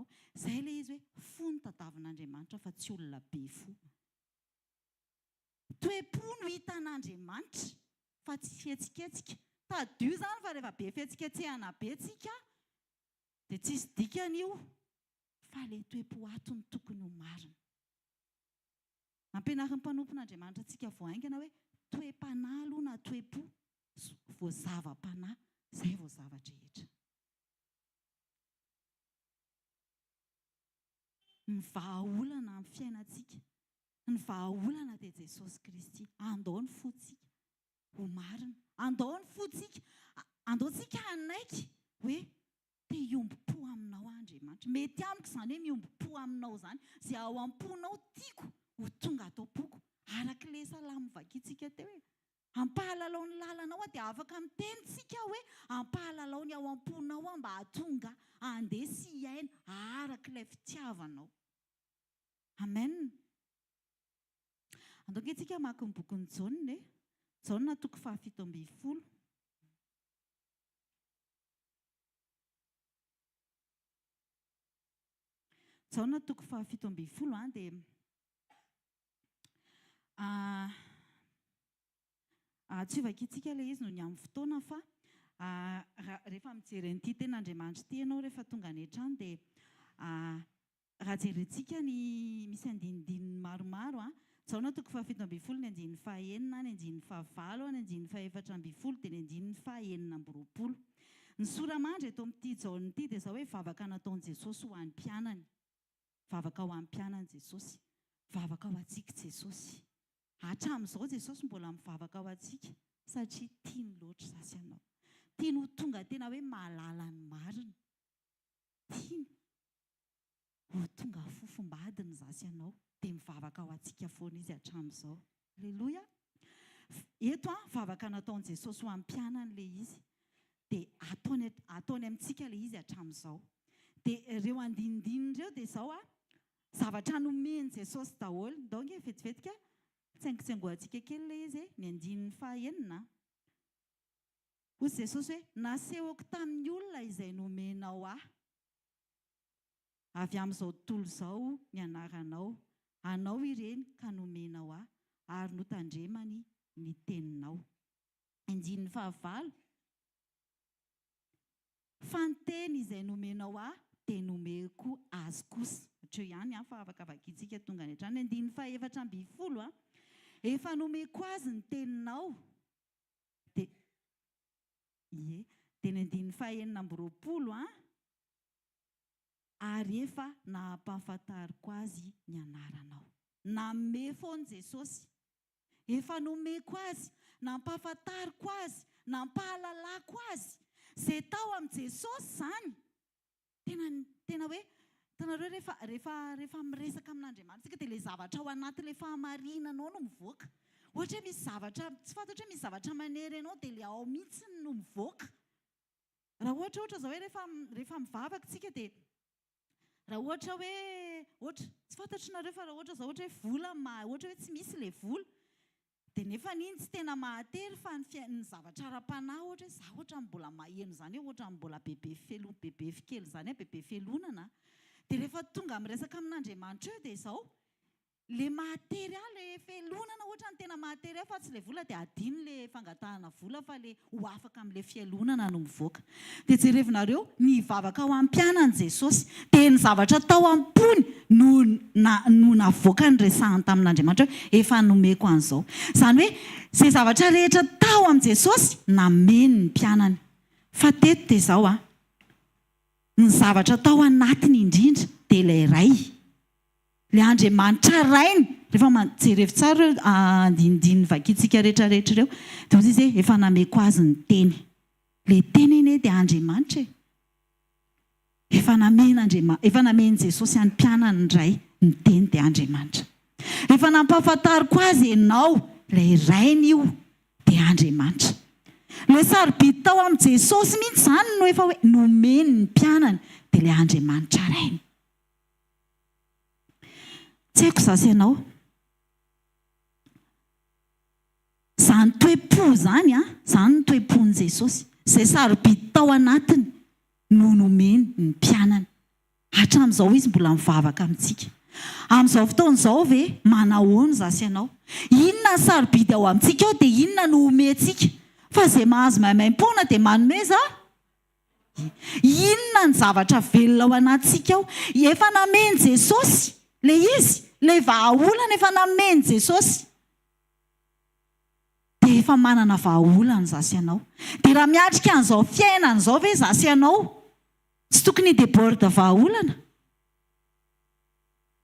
anao. Izay ilay izy hoe fony tadavin'Andriamanitra fa tsy olona be fo. Toe-po no hitan'Andriamanitra fa tsy fihetsiketsika. Tadio izany fa rehefa be fihetsiketsehana be tsika dia tsisy dikan'io fa ilay toe-po ato no tokony ho marina. Ampianariny mpanompon'Andriamanitra antsika voaingana hoe toe-panahy aloha na toe-po vao zava-panahy, izay vao zavatra rehetra. Ny vahaolana amin'ny fiainantsika, ny vahaolana dia Jesosy Kristy. Andao ny fotsika ho marina, andao ny fotsika, andaotsika hanaiky hoe te hiombi-po aminao Andriamanitra. Mety amiko izany hoe miombi-po aminao izany, izay ao am-ponao tiako ho tonga atao poko. Arak'ilay salamo vakiantsika teo hoe ampahalalao ny lalanao dia afaka mitenitsika hoe ampahalalao ny ao am-ponao mba hahatonga andeha sy hiaina arak'ilay fitiavanao. Amen. Andaoketsika maka ny bokin'ny Jaona, Jaona 7:20. Jaona 7:20 dia tsy vakiantsika ilay izy noho ny amin'ny fotoana fa rehefa mijery an'ity ten'Andriamanitra ity ianao rehefa tonga any an-trano dia raha jerentsika ny misy andinindininy maromaro Jaona 7:20 ny andininy 9, ny andininy 9, ny andininy 14 dia ny andininy 19. Ny soramandry eto amin'ity Jaona ity dia izao hoe vavaka nataon'i Jesosy ho an'ny mpianany. Vavaka ho an'ny mpianany Jesosy, vavaka ho antsika Jesosy. Hatramin'izao Jesosy mbola mivavaka ho antsika satria tiany loatra zasy ianao. Tiany ho tonga tena hoe mahalala ny marina. Tiany ho tonga fofombadiny zasy ianao dia mivavaka ho antsika foana izy hatramin'izao. Aleluia. Eto vavaka nataon'i Jesosy ho an'ny mpianany ilay izy dia ataony amintsika ilay izy hatramin'izao. Dia ireo andinindininy ireo dia izao zavatra nomeny Jesosy daholo. Donc vetivetika tsaingotsaingoantsika kely ilay izy ny andininy 9. Hoy Jesosy hoe nasehoko tamin'ny olona izay nomenao ahy. Avy amin'izao tontolo izao ny anaranao, anao ireny ka nomenao ahy ary notandremany ny teninao. Andininy 9. Fanteny izay nomenao ahy dia nomeko azy kosa. Hatreo ihany fa afaka vakiantsika tonga any an-trano. Andininy 14 efa nomeko azy ny teninao dia ny andininy 19 ary efa nampahafantariko azy ny anaranao. Nanome foana Jesosy, efa nomeko azy, nampahafantariko azy, nampahalalako azy. Izay tao amin'i Jesosy izany tena hoe tanareo rehefa miresaka amin'Andriamanitra dia ilay zavatra ao anatin'ilay fahamarinanao no mivoaka. Ohatra hoe misy zavatra tsy fantatra hoe misy zavatra manery ianao dia ilay ao mihitsy no mivoaka. Raha ohatra izao hoe rehefa mivavaka tsika dia raha ohatra hoe tsy fantatranareo fa raha ohatra izao ohatra hoe vola ohatra hoe tsy misy ilay vola dia nefa iny tsy tena mahatery fa ny zavatra ara-panahy ohatra hoe za ohatra mbola maheno izany hoe ohatra mbola bebe fikely izany bebe fielonana dia rehefa tonga miresaka amin'Andriamanitra eo dia izao ilay mahatery ilay fielonana ohatra ny tena mahatery fa tsy ilay vola dia adino ilay fangatahana vola fa ilay ho afaka amin'ilay fielonana no mivoaka. Dia jerevinareo nivavaka ao am-pianany Jesosy dia ny zavatra tao am-pony no navoaka ny resahany tamin'Andriamanitra hoe efa nomeko an'izao. Izany hoe izay zavatra rehetra tao amin'i Jesosy nameny ny mpianany. Fa teto dia izao ny zavatra tao anatiny indrindra dia ilay ray. Ilay Andriamanitra rainy rehefa jerevy tsara andinindininy vakiantsika rehetrarehetra ireo dia hoy izy efa nameko azy ny teny. Ilay teny iny dia Andriamanitra e. Efa nameny Jesosy any mpianany ray ny teny dia Andriamanitra. Efa nampahafantariko azy ianao ilay rainy io dia Andriamanitra. Ilay sarobidy tao amin'i Jesosy mihitsy izany no efa hoe nomeny ny mpianany dia ilay Andriamanitra rainy. Tsy haiko zasy ianao. Izany toe-po izany izany ny toe-pon'i Jesosy. Izay sarobidy tao anatiny no nomeny ny mpianany. hatramin'izao izy mbola mivavaka amintsika. Amin'izao fotoan'izao ve manahoana zasy ianao? Inona ny sarobidy ao amintsika ao dia inona no omentsika? Fa izay mahazo maimaim-pona dia manome za? Inona ny zavatra velona ao anatsika ao? Efa nameny Jesosy le izy, le vahaolana efa nameny Jesosy. Dia efa manana vahaolana zasy ianao. Dia raha miatrika an'izao fiainana izao ve zasy ianao? Tsy tokony déborde vahaolana?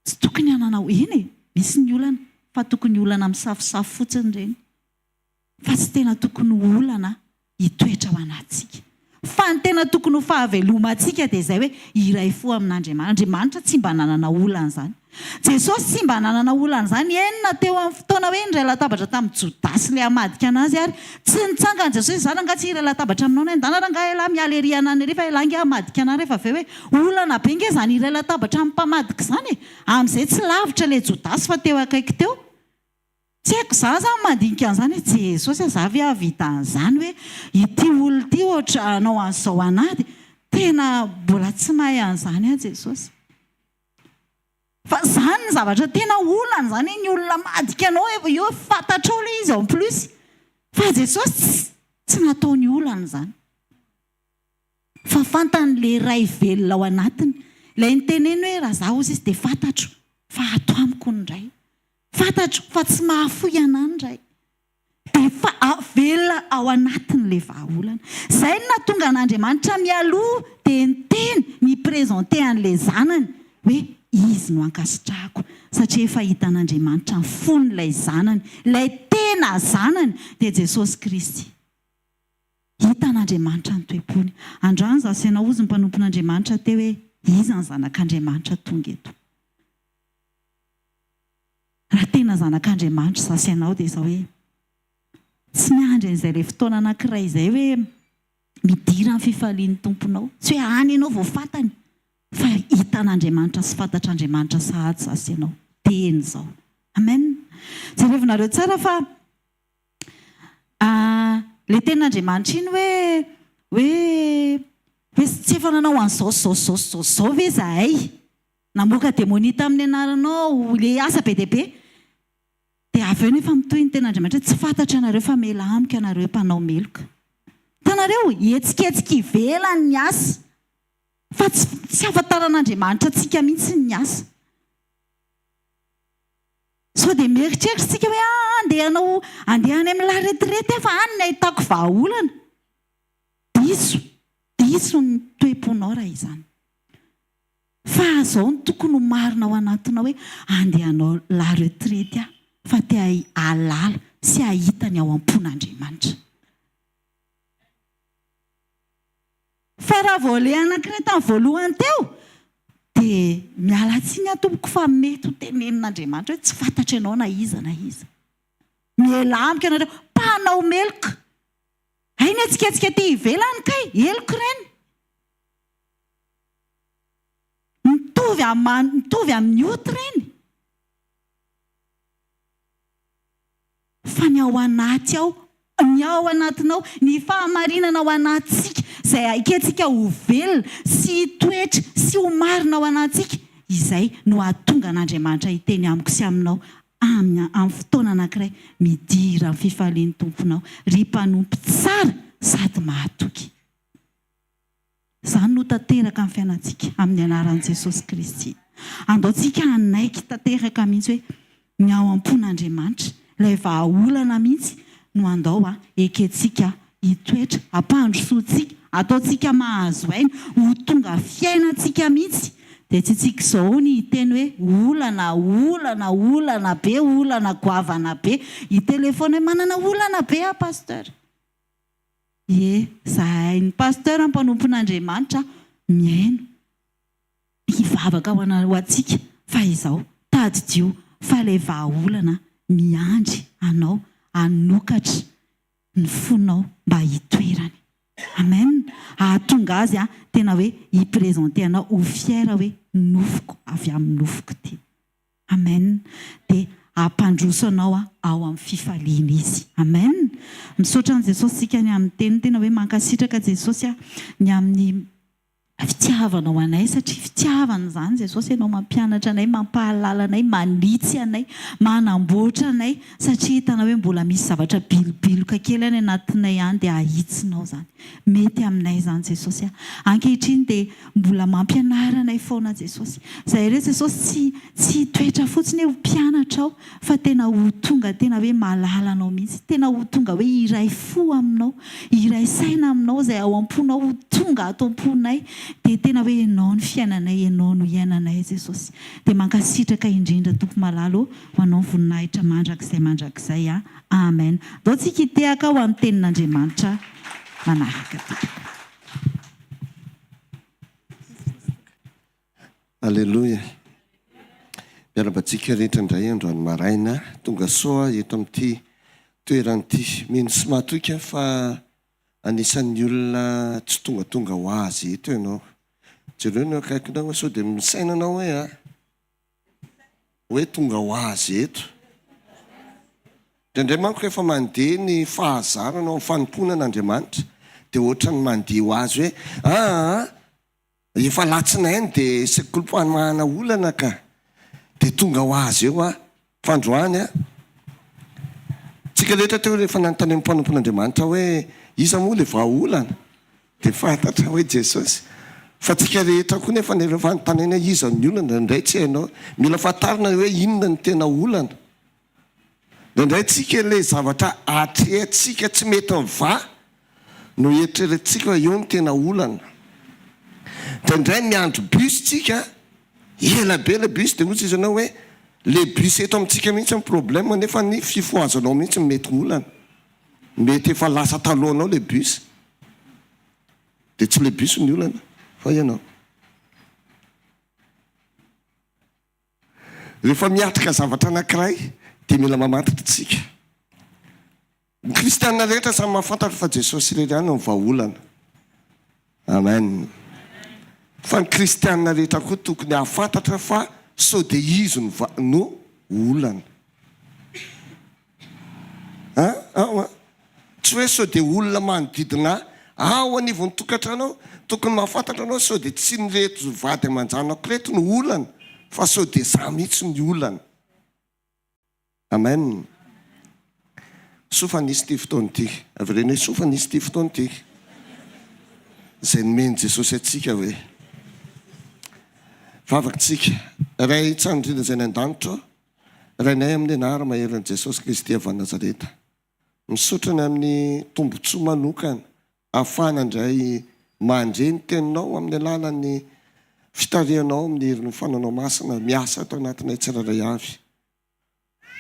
Tsy tokony hananao eny e, misy ny olana fa tokony olana misafosafo fotsiny ireny. Fa tsy tena tokony olana hitoetra ao anatsika. Fa ny tena tokony ho fahavelomantsika dia izay hoe iray fo amin'Andriamanitra. Andriamanitra tsy mba nanana olana izany. Jesosy tsy mba nanana olana izany. Enina teo amin'ny fotoana hoe indray latabatra tamin'ny Jodasy ilay hamadika anazy ary tsy nitsangana Jesosy izany nga tsy iray latabatra aminao ny andanana nga ela miala ery anany ery fa ela nge hamadika anary rehefa avy hoe olana be nge izany iray latabatra amin'ny mpamadika izany. Amin'izay tsy lavitra ilay Jodasy fa teo akaiky teo. Tsy haiko za zany mandinika an'izany hoe Jesosy za ve havita an'izany hoe ity olona ity ohatra anao an'izao anady. Tena mbola tsy mahay an'izany Jesosy. Fa izany ny zavatra tena olana izany ny olona madika anao eo fantatrao ilay izy en plus. Fa Jesosy tsy nataony olana izany. Fa fantany le ray velona ao anatiny. Ilay niteneny hoe raha za ozy izy dia fantatro fa ato amiko indray. Fantatro fa tsy mahafoy anany indray. Dia velona ao anatin'ilay vahaolana. Izay no nahatonga an'Andriamanitra mialoha dia niteny niprezente an'ilay zanany hoe izy no ankasitrahako. Satria efa hitan'Andriamanitra ny fon'ilay zanany, ilay tena zanany dia Jesosy Kristy. Hitan'Andriamanitra ny toepony. Androany zasy ianao ozy ny mpanompon'Andriamanitra teo hoe iza ny zanak'Andriamanitra tonga eto. Raha tena zanak'Andriamanitra zasy ianao dia izao hoe tsy miandry an'izay ilay fotoana anankiray izay hoe midira ny fifalian'ny tomponao. Tsy hoe any ianao vao fantany fa hitan'Andriamanitra sy fantatr'Andriamanitra sahady zasy ianao. Teny izao. Amen. Jerevinareo tsara fa ilay tenin'Andriamanitra iny hoe tsy efa nanao an'izao ve zahay? Namoaka demonia tamin'ny anaranao ilay asa be dia be. Dia avy eo nefa mitohy ny tenin'Andriamanitra tsy fantatra anareo fa mela amika anareo mpanao meloka. Hitanareo etsiketsika ivelany ny asa. Fa tsy afantaran'Andriamanitra antsika mihitsy ny asa. So dia mieritreritra tsika hoe andeha any amin'ny la retraite fa any ny ahitako vahaolana. Diso ny toeponao raha izany. Fa izao ny tokony ho marina ao anatinao hoe andehanao la retraite fa te halala sy hahita ny ao am-pon'Andriamanitra. Fa raha voale anankiray tamin'ny voalohany teo dia miala tsiny tompoko fa mety ho tenenin'Andriamanitra hoe tsy fantatra ianao na iza na iza. Miela amika ianareo mpanao meloka. Hainy etsiketsika ty ivelany kay eloko ireny. Mitovy amin'ny ota ireny. Fa ny ao anaty ao, ny ao anatinao, ny fahamarinana ao anatsika izay aiketsika ho velona sy toetra sy ho marina ao anatsika. Izay no ahatonga an'Andriamanitra hiteny amiko sy aminao amin'ny fotoana anankiray midira amin'ny fifalian'ny tomponao. Ry mpanompo tsara sady mahatoky. Izany no tanteraka amin'ny fiainantsika amin'ny anaran'i Jesosy Kristy. Andaontsika hanaiky tanteraka mihitsy hoe ny ao am-pon'Andriamanitra ilay vahaolana mihitsy no andao eketsika hitoetra, ampandrosoantsika, ataontsika mahazo aina ho tonga fiainantsika mihitsy. Dia tsy tsika izao ny hiteny hoe olana be, olana goavana be. I telefona hoe manana olana be pasteur. Zahay ny pasteur mpanompon'Andriamanitra miaino hivavaka ho antsika fa izao tadidio fa ilay vahaolana miandry anao hanokatra ny fonao mba hitoerany. Amen. Ahatonga azy tena hoe hiprezente anao ho fiera hoe nofoko avy amin'ny nofoko ty. Amen. Dia ampandroso anao ao amin'ny fifaliana izy. Amen. Misaotra an' Jesosy sika ny amin'ny teny tena hoe mankasitraka Jesosy ny amin'ny fitiavanao anay satria fitiavana izany Jesosy ianao mampianatra anay mampahalala anay manitsy anay manamboatra anay satria hitanao hoe mbola misy zavatra bilobiloka kely any anatinay any dia ahitsinao izany mety aminay izany Jesosy ankehitriny dia mbola mampianara anay foana Jesosy izay re Jesosy tsy toetra fotsiny hoe ho mpianatra ao fa tena ho tonga tena hoe mahalala anao mihitsy tena ho tonga hoe iray fo aminao iray saina aminao izay ao am-ponao ho tonga ato am-ponay dia tena hoe ianao ny fiainanay ianao no iainanay Jesosy dia mankasitraka indrindra tompo malalo ho anao voninahitra mandrakizay amen dao tsika hitehaka ho amin'ny tenin'Andriamanitra manaraka Alleluia. Miarabantsika rehetra indray androany maraina tonga soa eto amin'ity toeran'ity mino sy mahatoika fa anisan'ny olona tsy tonga ho azy eto ianao jereo no akaikinao sao dia misainanao hoe tonga ho azy eto indray manko efa mandeha ny fahazarana amin'ny fanomponan'Andriamanitra dia ohatra ny mandeha ho azy hoe efa latsinainy dia sekolom-panomahana olana ka dia tonga ho azy eo fandroany tsika rehetra teo rehefa nanontany amin'ny mpanompon'Andriamanitra hoe iza moa le vahaolana dia fantatra hoe Jesosy fa tsika rehetra koa nefa rehefa nanontany hoe iza ny olana indray tsy hainao mila fantarina hoe inona ny tena olana indray tsika ilay zavatra atrehantsika tsy mety miva no eritreretintsika eo ny tena olana dia indray miandro bus tsika ela be le bus dia ohatsy izy anao hoe le bus eto amintsika mihitsy ny problème nefa ny fifoazanao mihitsy mety olana mety efa lasa talohanao le bus dia tsy le bus ny olana fa ianao rehefa miatrika zavatra anankiray dia mila mamantatra tsika ny kristianina rehetra samy mahafantatra fa Jesosy irery ihany no vahaolana amen fa ny kristianina rehetra koa tokony hahafantatra fa sao dia izy no olana tsy hoe sao dia olona manodidina ao anivon'ny tokantranao tokony mahafantatra anao sao dia tsy ny reto vady aman-janako reto no olana fa sao dia za mihitsy ny olana amen sofa nisy ity fotoana ity avy reny hoe sofa nisy ity fotoana ity izay nomeny Jesosy atsika hoe vavakantsika ray tsandrina izay ny an-danitra rainay amin'ny anara maheran'i Jesosy Kristy avy Nazareta misaotrany amin'ny tombotsoa manokana ahafahana indray mandre ny teninao amin'ny alalan'ny fitarihanao amin'ny herin'ny fananao masina miasa atao anatinay tsiraray avy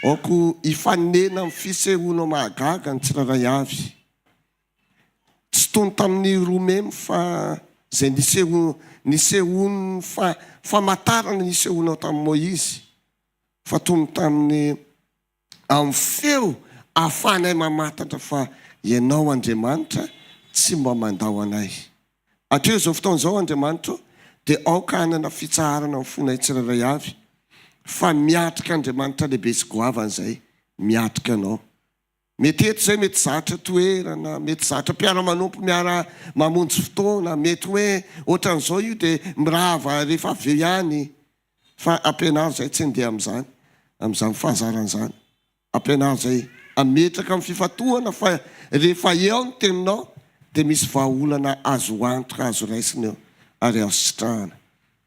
aoko hifanena amin'ny fisehoanao mahagaga ny tsiraray avy tsy tony tamin'ny romemy fa izay nisehony famatarana nisehonao tamin'ny Moizy fa tony tamin'ny amin'ny feo ahafahanay mamantatra fa ianao Andriamanitra tsy mba mandao anay atreo izao fotoana izao Andriamanitra dia aoka hanana fitsaharana amin'ny fonay tsiraray avy fa miatrika Andriamanitra lehibe sy goavana izay miatrika anao mety eto izay mety zatra toerana mety zatra mpiara-manompo miara mamonjy fotoana mety hoe ohatran'izao io dia mirava rehefa avy eo ihany fa ampianaro izay tsy handeha amin'izany fahazaran'izany ampianaro izay ametraka amin'ny fifatohana fa rehefa eo ny teninao dia misy vahaolana azo antoka azo raisina eo ary azo sitrahana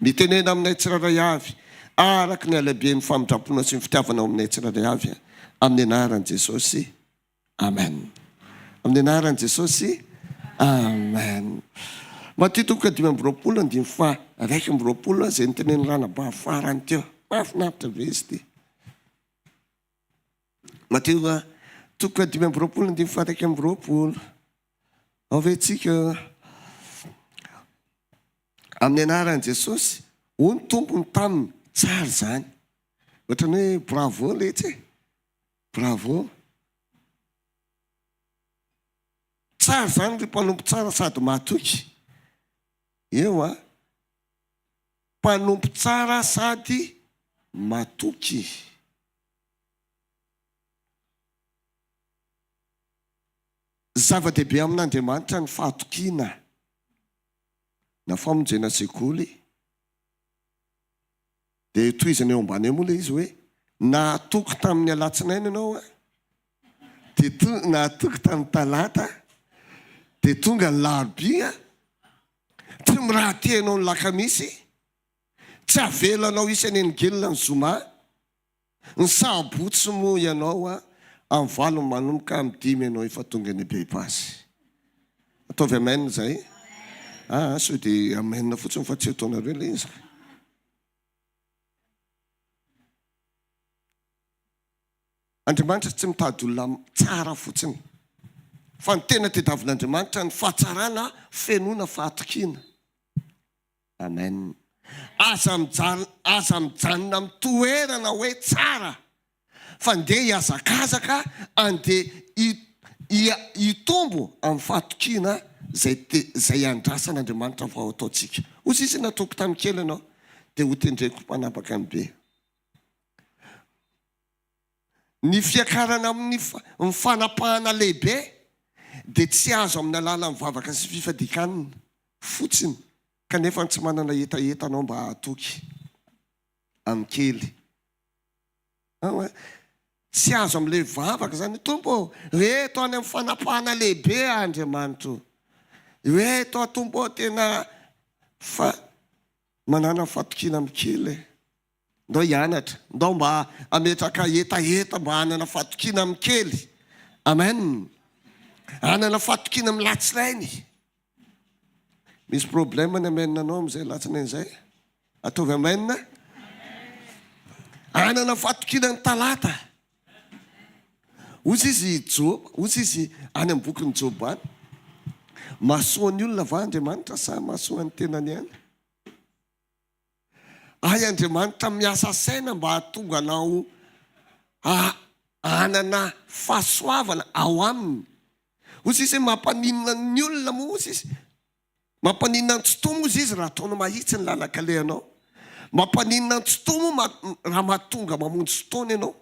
mitenena aminay tsiraray avy araka ny alabe ny famindrapona sy ny fitiavanao aminay tsiraray avy amin'ny anaran'i Jesosy amen amin'ny anaran'i Jesosy amen Matthieu 5:22 izay niteneny ranaba farany teo mahafinaritra be izy ity Matthieu 5:22 ao ve tsika amin'ny anaran'i Jesosy ho ny tompony taminy tsara izany ohatrany hoe bravo letsy bravo tsara izany ry mpanompo tsara sady mahatoky eo mpanompo tsara sady matoky zava-dehibe amin'Andriamanitra ny fahatokiana na famonjena sekoly dia toizana eo ambany eo moa le izy hoe nahatoky tamin'ny alatsinainy ianao a dia nahatoky tamin'ny talata dia tonga ny larobia tsy miraha tianao ny lakamisy tsy avelanao isany ny gelona ny zoma ny sabotsy moa ianao a amin'ny valo manomboka amin'ny 5 ianao efa tonga ny bebasy ataovy amenina zay so dia amenina fotsiny fa tsy ataonareo le izy Andriamanitra tsy mitady olona tsara fotsiny fa ny tena tediavin'Andriamanitra ny fahatsarana fenoana fahatokiana amen aza mijanona mitoerana hoe tsara fa ndeha hiazakazaka andeha hitombo amin'ny fahatokiana zay andrasan'Andriamanitra vao ataontsika ozy izy natoko tamin'ny kely ianao dia ho tendreko mpanapaka ny be ny fiakarana amin'ny fanapahana lehibe dia tsy azo amin'ny alala mivavaka sy fifadikanina fotsiny kanefa tsy manana etaetanao mba hatoky amin'ny kely tsy azo amin'ilay vavaka zany tompo reto any amin'ny fanapahana lehibe Andriamanitra reto tompo tena manana fatokiana amin'ny kely ndao hianatra ndao mba ametraka etaeta mba hanana fatokiana amin'ny kely amen hanana fatokiana amin'ny latsinainy misy problème ny ameninanao amin'izay latsinainy zay ataovy amenina hanana fatokiana ny talata ozy izy Job ozy izy any amin'ny bokin'ny Job any mahasoan'ny olona va Andriamanitra sa mahasoan'ny tenany any Andriamanitra miasa saina mba hahatonga anao hanana fahasoavana ao aminy ozy izy mampaninina ny olona moa ozy izy mampaninina ny tsotomo ozy izy raha ataona mahitsy ny lalakalehanao mampaninina ny tsotomo raha mahatonga mamonjy fotoana ianao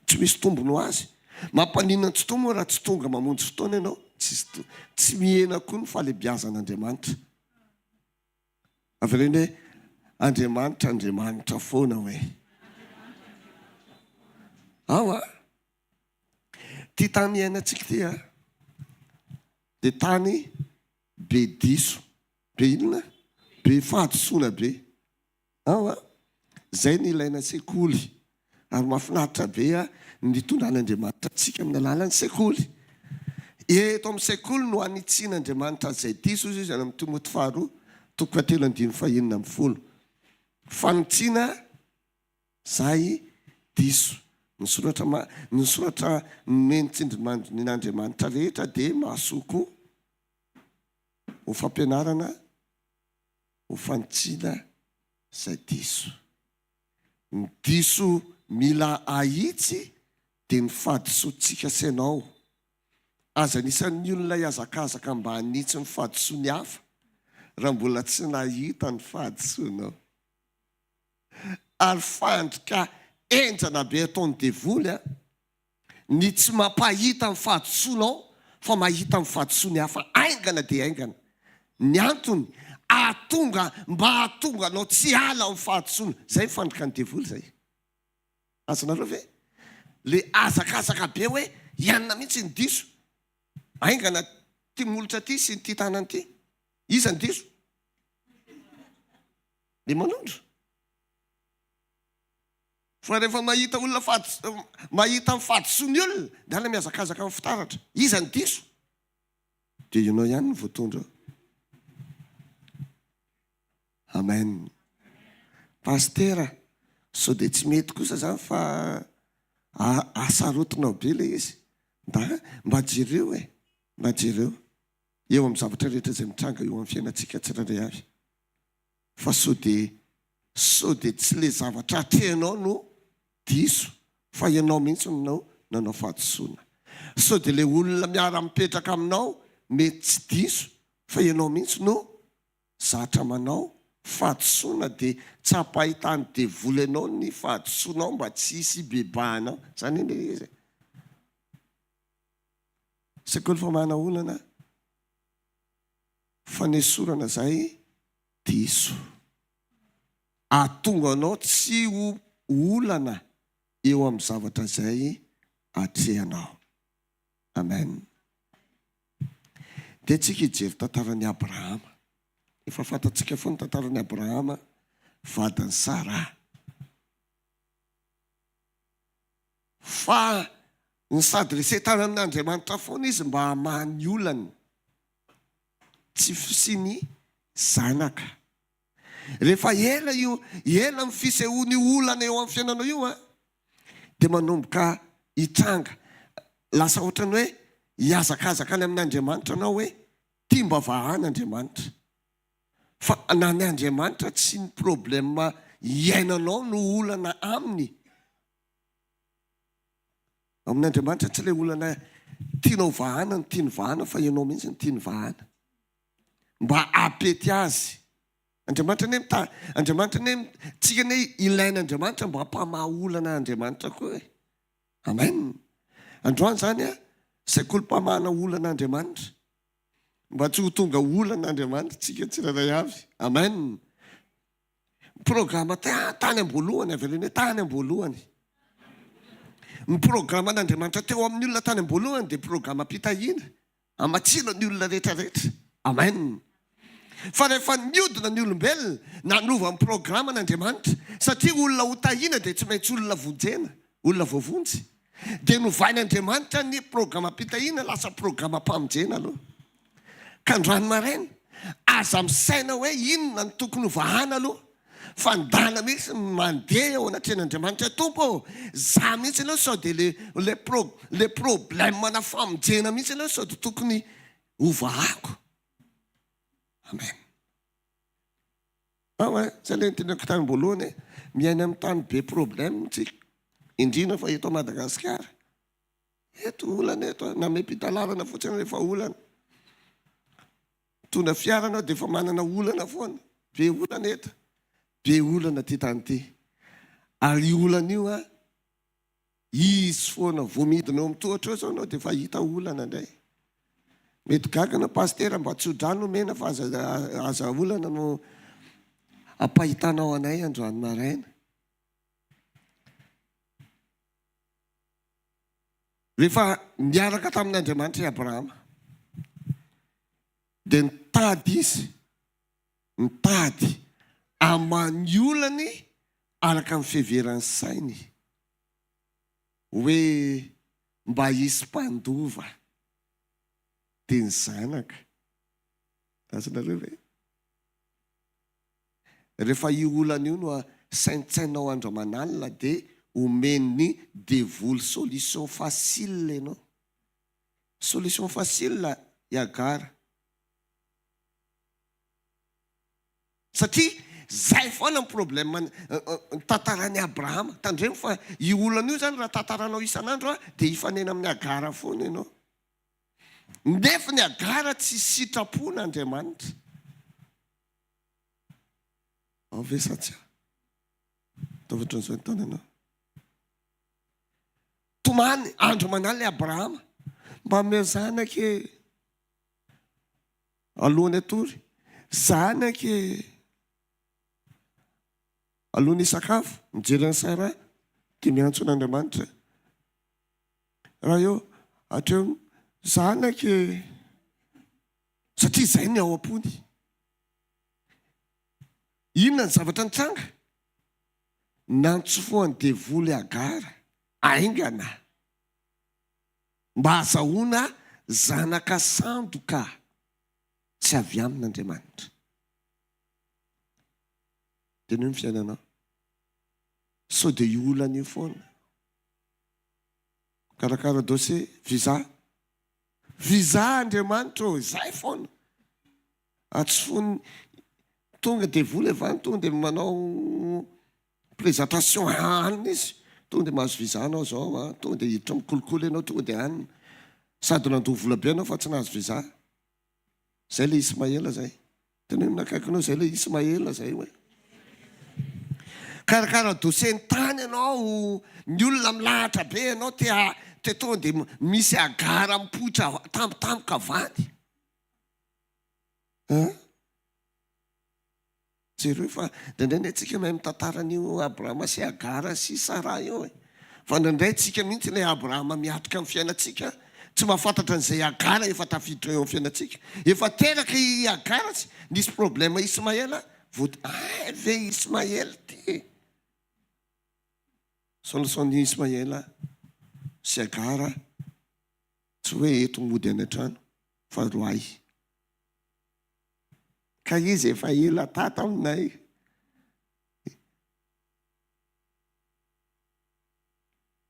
tsy misy tombony ho azy mampaninina ny tsotomo raha tsy tonga mamonjy fotoana ianao tsy mihena koa ny fahalebiazan'Andriamanitra aveleny hoe Andriamanitra foana hoe ty tany iainantsika ty dia tany be diso be inona be fahadosoana be zay ny ilaina sekoly ary mahafinaritra be ny tondran'Andriamanitra tsika amin'ny alalany sekoly eto amin'ny sekoly no anitsian'Andriamanitra zay diso izy any amin'ny Timoty 2:3-5 fanitsiana zay diso ny soratra menitsindrin'Andriamanitra rehetra dia mahasoko ho fampianarana ho fanitsiana zay diso ny diso mila ahitsy dia ny fahadisoantsika sainao aza nisan'ny olona hiazakazaka mba hanitsy ny fahadisoany hafa raha mbola tsy nahita ny fahadisoanao ary fandrika enjana be ataony devoly ny tsy mampahita ny fahadisoanao fa mahita ny fahadisoany hafa aingana dia aingana ny antony mba ahatonga anao tsy ala amin'ny fahadisoana zay fandrika ny devoly zay azonareo ve le azakazaka be hoe hianina mihitsy ny diso aingana ty molotra ty sy ty tanany ty iza ny diso le manondro fa rehefa mahita olona mahita ny fahadisoany olona dia ala miazakazaka amin'ny fitaratra iza ny diso dia ianao ihany ny voatondra amen pastera so dia tsy mety kosa zany fa asarotinao be le izy mba jereo mba jereo eo amin'ny zavatra rehetra izay mitranga eo amin'ny fiainantsika tsirairay avy fa so dia tsy le zavatra atrehanao no diso fa ianao mihitsy nanao fahadisoana so dia le olona miara-mipetraka aminao mety tsy diso fa ianao mihitsy no zatra manao fahadisoana dia tsy hampahitany devoly anao ny fahadisoanao mba tsy hisy bebahanao zany iny izy sekoly fa mahana olana fanesorana zay diso. Ahatonga anao tsy ho olana eo amin'ny zavatra izay atrehanao. Amen. Dia tsika hijery tantaran'i Abrahama. Efa fantatsika foana tantaran'i Abrahama, vadiny Sara. Fa ny sady resetana amin'Andriamanitra foana izy mba hamaha ny olany, tsy fisiany zanaka. Rehefa ela ny fisehoany olana eo amin'ny fiainanao io, dia manomboka hitranga. Lasa ohatrany hoe hiazakazaka any amin'Andriamanitra anao hoe tia mba vahan'Andriamanitra. Fa na ny Andriamanitra tsy ny problema iainanao no olana aminy. Amin'Andriamanitra tsy ilay olana tianao vahana ny tiany vahana, fa ianao mihitsy ny tiany vahana. Mba apety azy. Andriamanitra ne tsika ne ilain'Andriamanitra mba hampamaha olana Andriamanitra koa e. Amen. Androany zany sekolim-pamahana olan'Andriamanitra. Mba tsy ho tonga olan'Andriamanitra tsika tsirairay avy. Amen. Programa tany am-boalohany, avy hoe tany am-boalohany. Ny programan'Andriamanitra teo amin'ny olona tany am-boalohany dia programa-pitahiana, hamatsilo ny olona rehetrarehetra. Amen. Fa rehefa niodina ny olombelona, nanova ny programan'Andriamanitra, satria olona ho tahiana dia tsy maintsy olona vonjena, olona voavonjy. Dia novain'Andriamanitra ny programa-pitahiana lasa programa-pamonjena aloha. Ka androany maraina, aza misaina hoe inona ny tokony ho vahana aloha. Fa ndala mihitsy mandeha eo anatrehan'Andriamanitra, Tompo, za mihitsy aloha sao dia le problème-na famonjena mihitsy aloha sao dia tokony ho vahako. Amen. Zay ilay nytenako tany voalohany, miaina amin'ny tany be problème tsika. Indrindra fa eto Madagasikara. Eto olana eto, namepitalarana fotsiny rehefa olana. Tona fiaranao dia efa manana olana foana. Be olana eto. Be olana ty tany ty. Ary olana io izy foana vomidina eo amin'ny tohatra eo zao anao dia efa hita olana indray. Mety gaga na pastera mba tsy ho drano mena fa aza olana no ampahitanao anay androany maraina. Rehefa niaraka tamin'Andriamanitra i Abrahama, dia nitady izy, nitady hamany olany araka amin'ny fiheveran'ny sainy hoe mba hisy mpandova dia ny zanaka. Azonareo ve? Rehefa io olana io no saintsainao andro aman'alina dia omeny devoly solution facile ianao. Solution facile iagara. Satria zay foana ny problème ny tantaran'i Abrahama. Tandremo fa io olana io zany raha tantaranao isan'andro dia hifanena amin'ny agara foana ianao. Nefa ny agara tsy sitrapon'Andriamanitra. Ao ve satsia? Ataovatra n'izao ny taona ianao. Tomany andro manala Abrahama mba meo zanaka alohany atory, zanaka alohany sakafo, mijery ny Sara dia miantso an'Andriamanitra. Raha eo hatreo zanaka, satria izay ny ao am-pony. Inona ny zavatra nitranga? Nantsofoany devoly agara aingana mba hahazahoana zanaka sandoka tsy avy amin'Andriamanitra. Dia ny fiainanao sao dia io olana io foana. Karakara dossier viza Andriamanitra izay foana. Atsofony tonga devoly avany, tonga dia manao présentation hanina izy. Tonga dia mahazo viza anao zao, tonga dia hiditra mikolokolo ianao, tonga dia hanina. Sady nandoha vola be anao fa tsy nahazo viza. Zay le Ismaela zay. Teneno nakaikinao zay le Ismaela zay hoe. Karakara dossier ny tany ianao, ny olona milahatra be ianao tia tonga dia misy agara mipoitra tampotampoka avany. jereo fa ndraindray antsika mahay mitantaran'io Abrahama sy Agara sy Sara io e. Fa ndraindray tsika mihitsy ilay Abrahama miatrika amin'ny fiainantsika tsy mahafantatra an'izay Agara efa tafiditra eo amin'ny fiainantsika. Efa teraka i Agara tsy nisy problème Ismaela ve Ismaela ty solution-ny Ismaela sy Agara tsy hoe eto mody any an-trano fa roay ka izy efa ela tata aminay.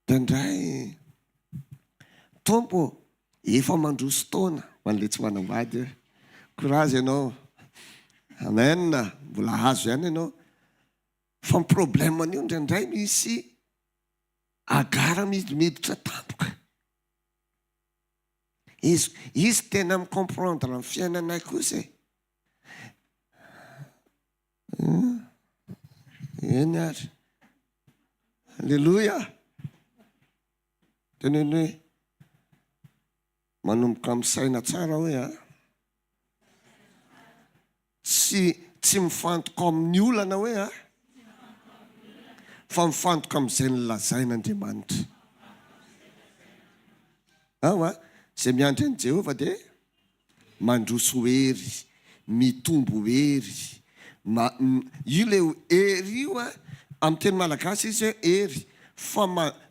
Dandray tompo efa mandroso taona man'le tsy manambady courage ianao, amen, mbola azo ihany ianao. Fa ny problème an'io ndraindray misy Agara miditra tampoka. Izy tena micomprendre amin'ny fiainanay kosa eny ary alleloia. Teneny hoe manomboka amin'ny saina tsara hoe tsy mifantoka amin'ny olana hoe fa mifantoka amin'izay nolazain'Andriamanitra. Izay miandry an'i Jehovah dia mandroso hery, mitombo hery. Io le hery io amin'ny teny malagasy izy hoe hery. Fa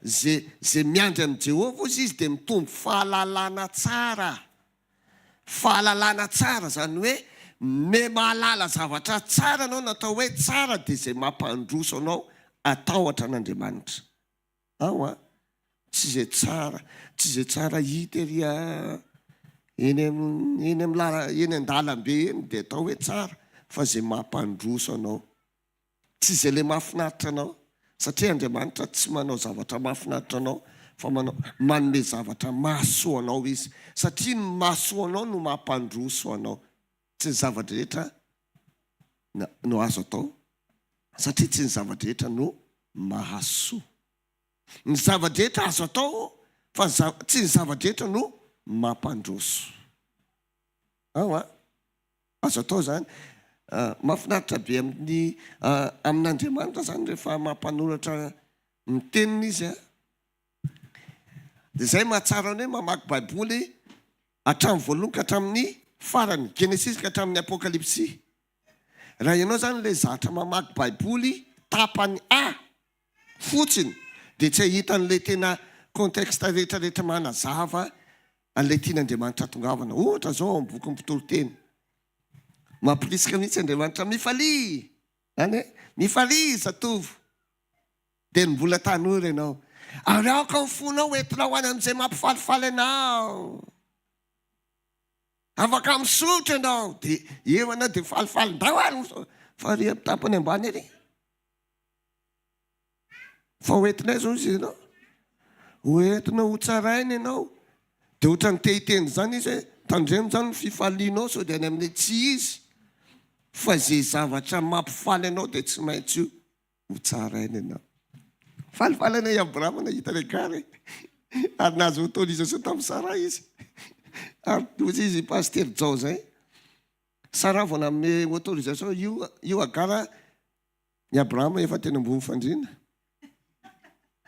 zay miandry an'i Jehovah izy dia mitombo fahalalana tsara. Fahalalana tsara zany hoe me mahalala zavatra tsara anao natao hoe tsara dia izay mampandroso anao atahotra an'Andriamanitra. Tsy izay tsara hita eny an-dalambe eny dia atao hoe tsara, fa izay mampandroso anao. Tsy izay le mahafinaritra anao, satria Andriamanitra tsy manao zavatra mahafinaritra anao fa manome zavatra mahasoa anao izy, satria ny mahasoa anao no mampandroso anao. Tsy ny zavatra rehetra no azo atao, satria tsy ny zavatra rehetra no mahasoa. Ny zavatra rehetra azo atao fa tsy ny zavatra rehetra no mampandroso. Azo atao zany. Mahafinaritra be amin'Andriamanitra zany rehefa mampanoratra ny teniny izy dia izay mahatsara ny hoe mamaky baiboly hatramin'ny voalohany ka hatramin'ny farany, Genesis ka hatramin'ny Apokalipsy. Raha ianao zany ilay zatra mamaky baiboly tapany fotsiny dia tsy ahita an'ilay tena contexte rehetrarehetra manazava an'ilay tian'Andriamanitra tongavana. Ohatra zao amin'ny boky ny mpitoro-teny mampirisika mihitsy Andriamanitra mifalia any mifalia zatovo dia ny mbola tanora ianao araoka ny fonao entinao any amin'izay mampifalifaly anao, afaka misotro ianao dia eo anao dia falifalindao any fa ry tapany ambany ery fa hoentinay zao izy ianao hoentina ho tsarainy ianao dia ohatra ny tehiteny zany izy hoe tandremo zany fifalianao sao dia any amin'ilay tsy izy fa izay zavatra mampifaly anao dia tsy maintsy ho tsarainy ianao. Falifaly anay Abrahama nahita ny Agara ary nahazo autorisation tamin'ny Sara izy ary ozy izy paster Jao zay Sara vao nanome autorisation io Agara ny Abrahama efa tena ambony fandriana.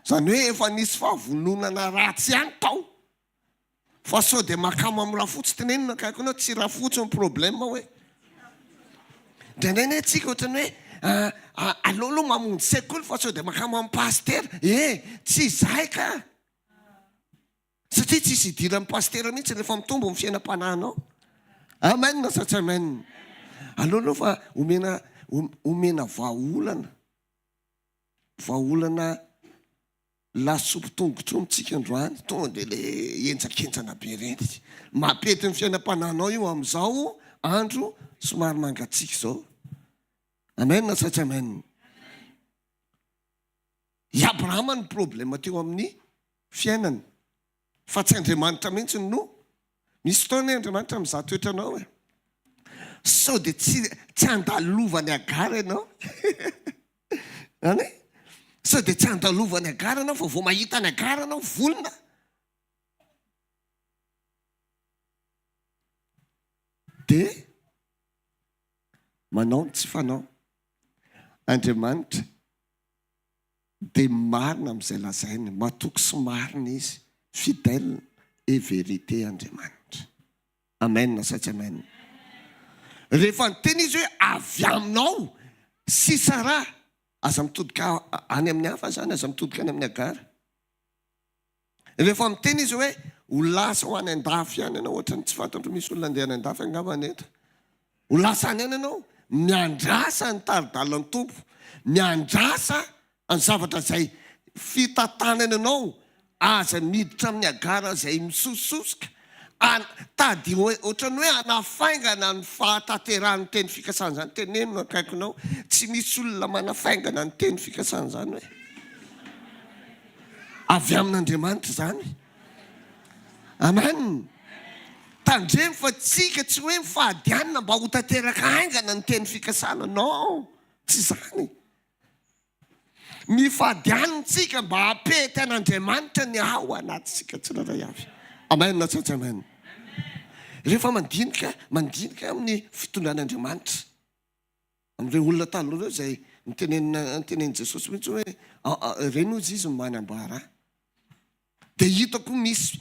Zany hoe efa nisy fahavononana ratsy ihany tao fa sao dia makamo amin'ny rahafotsy tenenina kako anao tsy rahafotsy ny problème hoe ndraindray tsika ohatrany hoe aleoloha mamonjy sekoly fa sao dia makamo amin'ny paster tsy izay ka satria tsy isy idira amin'ny paster mihitsy rehefa mitombo amin'ny fiainam-panahinao. Amen na satria amen. Aleoloha fa omena vahaolana lasopy tongotr'o mitsika androany tonga dia le enjakenjana be reny mampety ny fiainam-panahinao io amin'izao andro somary mangatsiaka izao. Amen na satria amen. I Abrahama ny problème teo amin'ny fiainany fa tsy Andriamanitra mihitsy no misy fotoana Andriamanitra mizaha toetranao sao dia tsy andalovany Agara ianao any sao dia tsy andalovany Agara anao fa vao mahita ny Agara anao volona dia manao ny tsy fanao. Andriamanitra dia marina amin'izay lazainy, matoky sy marina izy, fidèle et vérité Andriamanitra. Amen sa tsy amen? Rehefa nyteny izy hoe avy aminao sisa raha, aza mitodika any amin'ny hafa zany, aza mitodika any amin'ny agara. Rehefa miteny izy hoe ho lasa ho any an-dafy ihany ianao, ohatrany tsy fantatro misy olona andeha any an-dafy angambany eto. Ho lasa any ihany ianao, miandrasa ny taridalany tompo, miandrasa ny zavatra izay fitantanana anao, aza miditra amin'ny agara izay misososoka, tady ohatrany hoe anafaingana ny fahatanterahany teny fikasana zany. Tenenino akaikinao, tsy misy olona manafaingana ny teny fikasana zany hoe avy amin'Andriamanitra zany. Amen. Tandremo fa tsika tsy hoe mifahadianina mba ho tanteraka aingana ny teny fikasana. No, tsy zany. Mifahadianina tsika mba hapety an'Andriamanitra ny ao anatsika tsirairay avy. Amen na tsy amen? Rehefa mandinika amin'ny fitondran'Andriamanitra, amin'ireo olona taloha ireo izay nitenen'i Jesosy mihitsy hoe ireny ozy izy manambara. Dia hitako misy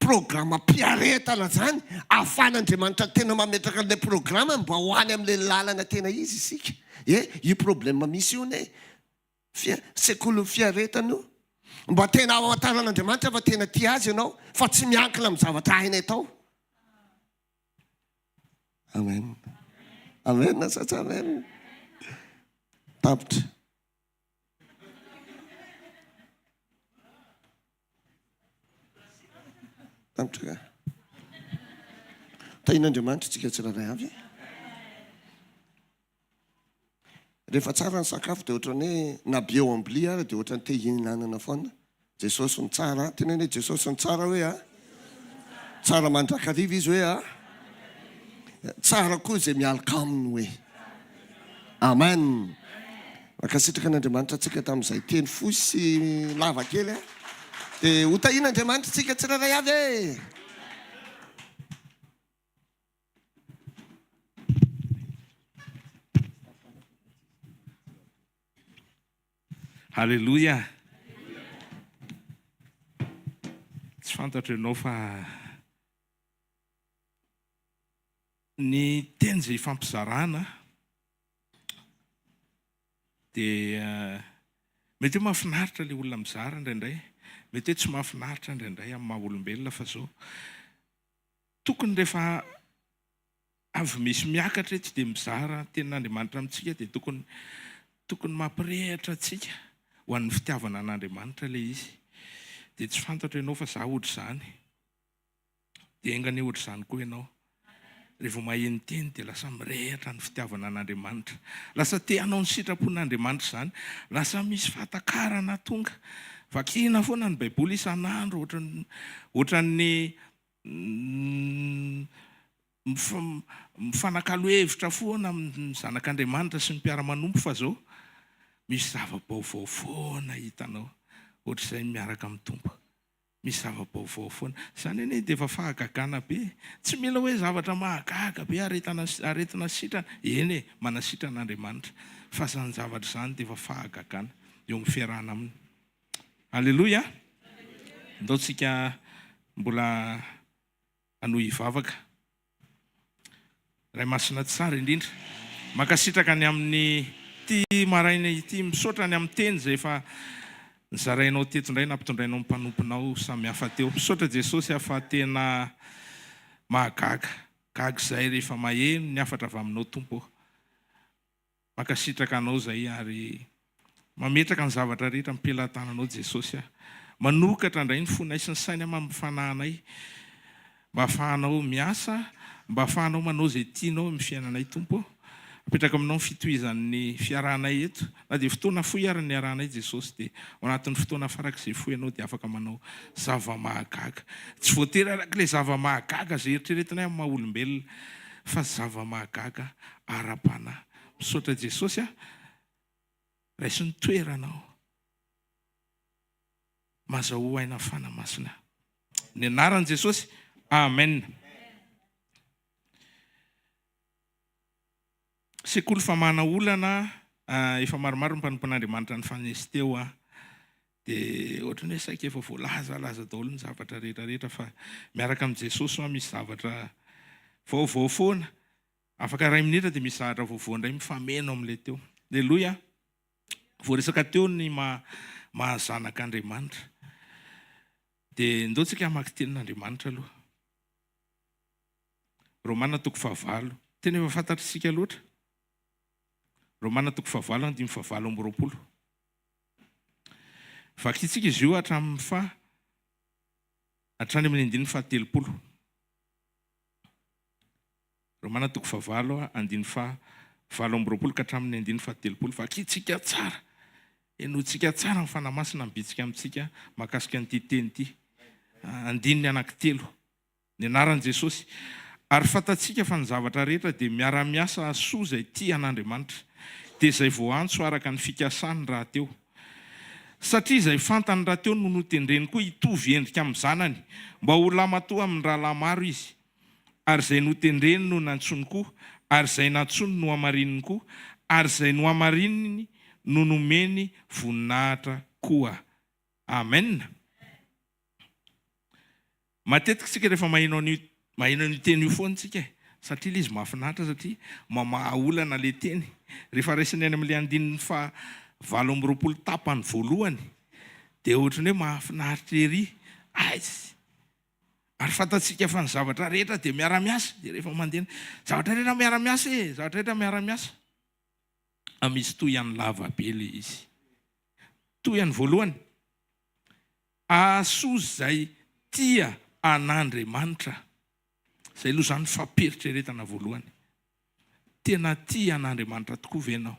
programa mpiaretana zany ahafahan'Andriamanitra tena mametraka an'ilay programa mba ho any amin'ilay lalana tena izy isika. Io problema misy io ne sekolo fiaretana io. Mba tena amantaran'Andriamanitra fa tena tia azy ianao, fa tsy miankina amin'ny zavatra hainay tao. Amen. Amen na sa tsy amen? Tapitra. Tapitra ka. Tahin'Andriamanitra tsika tsirairay avy. Rehefa tsara ny sakafo dia ohatrany hoe na bio ambli ary dia ohatrany te hihinanana foana. Jesosy ny tsara, tena hoe Jesosy ny tsara hoe tsara mandrakariva izy hoe tsara koa izay mialaka aminy hoe. Amen. Makasitraka an'Andriamanitra tsika tamin'izay teny fohy sy lava kely dia ho tahin'Andriamanitra tsika tsirairay avy. Halleluja. Tsy fantatra ianao fa ny teny izay fampizarana dia mety hoe mahafinaritra ilay olona mizara indraindray, mety hoe tsy mahafinaritra indraindray amin'ny maha-olombelona, fa zao tokony rehefa avy misy miakatra tsy dia mizara tenin'Andriamanitra amintsika dia tokony mampirehitra antsika ho an'ny fitiavana an'Andriamanitra ilay izy. Dia tsy fantatra ianao fa za ohatr' izany, dia engany ohatr' izany koa ianao. Rehefa maheno teny dia lasa mirehitra ny fitiavana an'Andriamanitra, lasa te hanao ny sitrapon'Andriamanitra izany, lasa misy fahatakarana tonga. Vakina foana ny Baiboly isan'andro, ohatran'ny mifanakalo-hevitra foana amin'ny zanak'Andriamanitra sy ny mpiara-manompo, fa zao misy zava-baovao foana hitanao ohatr'izay miaraka amin'ny tompo. Misy zava-baovao foana. Izany anie dia efa fahagagana be. Tsy mila hoe zavatra mahagaga be aretina sitrana. Eny e, manasitrana Andriamanitra. Fa izany zavatra izany dia efa fahagagana eo amin'ny fiarahana aminy. Halleluja. Ndao tsika mbola hanohy hivavaka. Ray masina tsara indrindra. Makasitraka ny amin'ny ty maraina ity misaotra ny amin'ny teny izay efa nizarainao teto indray, nampitondrainao ny mpanomponao samy hafa teo. Misaotra Jesosy afa tena mahagaga, gaga izay rehefa maheno ny afatra avy aminao Tompo. Makasitraka anao izay ary mametraka ny zavatra rehetra mipelatananao Jesosy. Manokatra indray ny fonay sy ny sainy mampifananay, mba ahafahanao miasa, mba ahafahanao manao izay tianao amin'ny fiainanay Tompo. Apetraka aminao ny fitohizan'ny fiarahanay eto. Na dia fotoana fohy ary ny arahanay Jesosy, dia ao anatin'ny fotoana farak'izay fohy ianao dia afaka manao zava-mahagaga. Tsy voatery arak'ilay zava-mahagaga izay eritreretinay amin'ny maha-olombelona, fa zava-mahagaga ara-panahy. Misaotra Jesosy raisy ny toeranao. Mazaho aina fanamasina. Ny anaran'i Jesosy. Amen. Sekoly famana olana efa maromaro ny mpanompon'Andriamanitra ny fanesy teo dia ohatrany hoe saika efa voalazalaza daholo ny zavatra rehetrarehetra fa miaraka amin'i Jesosy misy zavatra vaovao foana. Afaka 2 minitra dia misy zavatra vaovao indray mifameno amin'ilay teo. Aleloia. Voaresaka teo ny mahazanak'Andriamanitra. Dia ndeontsika hamaky tenin'Andriamanitra aloha. Romana 9:9. Tena efa fantatritsika loatra. Romana 9:9-20. Vakitsika izy io hatrany amin'ny 9:30. Romana 9:9-20 ka hatramin'ny 9:30. Vakitsika tsara. Enotsika tsara ny fanamasina mibitsika amintsika mahakasika an'ity teny ity. Andininy anankitelo. Ny anaran'i Jesosy. Ary fantatsika fa ny zavatra rehetra dia miara-miasa soa izay tia an'Andriamanitra. Dia izay voantso araka ny fikasany raha teo. Satria izay fantany raha teo no notendreny koa hitovy endrika amin'ny zanany, mba ho lamatoa amin'ny rahalahy maro izy. Ary izay notendreny no nantsony koa, ary izay nantsony no hamarininy koa, ary izay no hamarininy no nomeny voninahitra koa. Amen. Matetika tsika rehefa maheno ny teny io foana tsika, satria ilay izy mahafinaritra satria mamahaolana ilay teny. Rehefa raisiny any amin'ilay 9:20 tapany voalohany dia ohatrany hoe mahafinaritra ery. Ary fantatsika fa ny zavatra rehetra dia miara-miasa. Dia rehefa mandeha zavatra rehetra miara-miasa zavatra rehetra miara-miasa. Misy toy ihany lavabe ilay izy. Toy ihany voalohany. Soa izay tia an'Andriamanitra. Izay aloha izany fampieritrretana voalohany. Tena tia an'Andriamanitra tokoa ve ianao?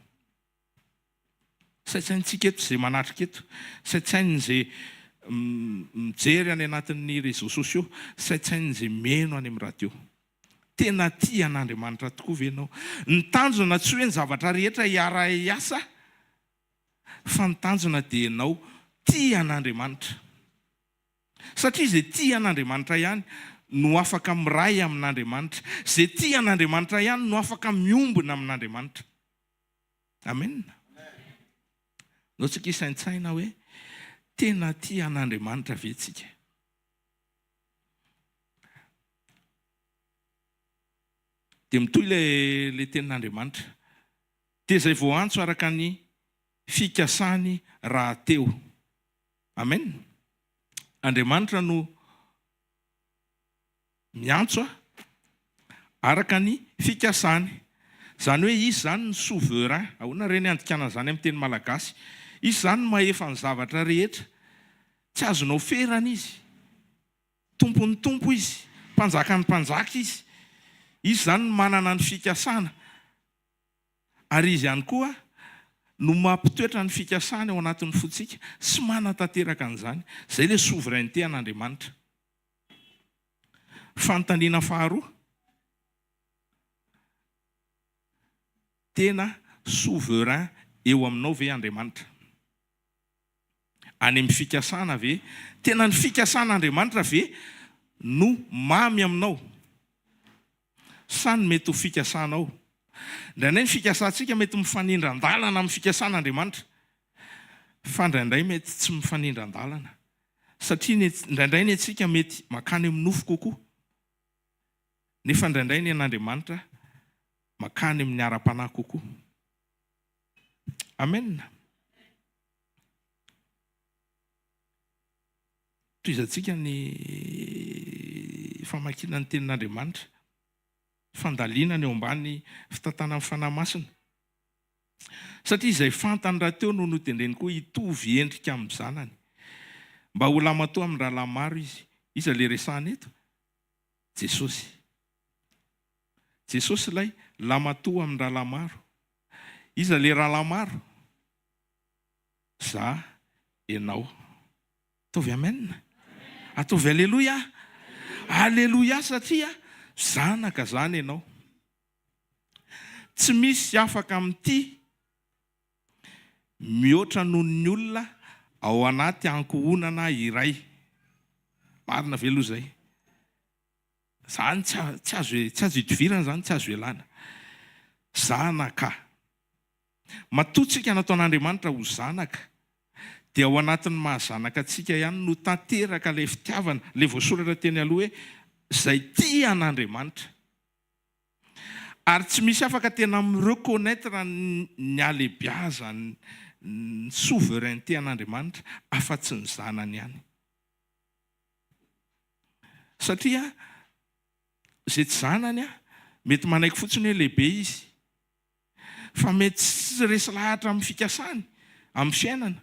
Saitsaintsika eto izay manatrika eto. Saitsain'izay mijery any anatin'ny réseaux sociaux. Saitsain'izay meno any amin'ny radio. Tena tia an'Andriamanitra tokoa ve ianao? Ny tanjona tsy hoe ny zavatra rehetra hiara-iasa, fa ny tanjona dia ianao tia an'Andriamanitra. Satria izay tia an'Andriamanitra ihany no afaka miray amin'Andriamanitra. Izay tia an'Andriamanitra ihany no afaka miombona amin'Andriamanitra. Amen. No tsika isaintsaina hoe tena tia an'Andriamanitra ve tsika? Dia mitohy ilay tenin'Andriamanitra. Dia izay voantso araka ny fikasany raha teo. Amen. Andriamanitra no miantso araka ny fikasany. Izany hoe izy zany ny souverain. Ahoana reny andikana zany amin'ny teny malagasy. Izy zany mahefa ny zavatra rehetra. Tsy azonao ferana izy. Tompon'ny tompo izy. Mpanjaka ny mpanjaka izy. Izy zany manana ny fikasana. Ary izy ihany koa no mampitoetra ny fikasana ao anatin'ny fotsika sy manatanteraka an'izany. Izay ilay souveraineté an'Andriamanitra. Fanontaniana faharoa. Tena souverain eo aminao ve Andriamanitra? Any amin'ny fikasana ve? Tena ny fikasan'Andriamanitra ve no mamy aminao? Sa ny mety ho fikasanao? Indraindray ny fikasantsika mety mifanindran-dalana amin'ny fikasan'Andriamanitra. Fa indraindray mety tsy mifanindran-dalana. Satria indraindray ny antsika mety makany amin'ny nofo kokoa. Nefa indraindray ny an'Andriamanitra makany amin'ny ara-panahy kokoa. Amen. Toizantsika ny famakiana ny tenin'Andriamanitra. Fandaliana ny eo ambany fitantanan'ny fanahy-masina. Satria izay fantany raha teo no notendreny koa hitovy endrika amin'ny zanany. Mba ho lamatoa amin'ny rahalahy maro izy. Iza ilay resahana eto? Jesosy. Jesosy ilay lamatoa amin'ny rahalahy maro. Iza ilay rahalahy maro? Za, ianao. Ataovy amen. Ataovy aleloia. Aleloia satria zanaka zany ianao. Tsy misy afaka amin'ity mihoatra noho ny olona ao anaty ankohonana iray. Marina ve aloha izay? Zany tsy azo hidivirana zany, tsy azo ialana. Zanaka. Matotsika nataon'Andriamanitra ho zanaka, dia ao anatin'ny mahazanaka atsika ihany no tanteraka ilay fitiavana, ilay voasoratra teny aloha hoe izay tia an'Andriamanitra. Ary tsy misy afaka tena mireconnaître ny alebiaza, ny souveraineté an'Andriamanitra afa-tsy ny zanany ihany. Satria izay tsy zanany mety manaiky fotsiny hoe lehibe izy, fa mety tsy resy lahatra amin'ny fikasany, amin'ny fiainana.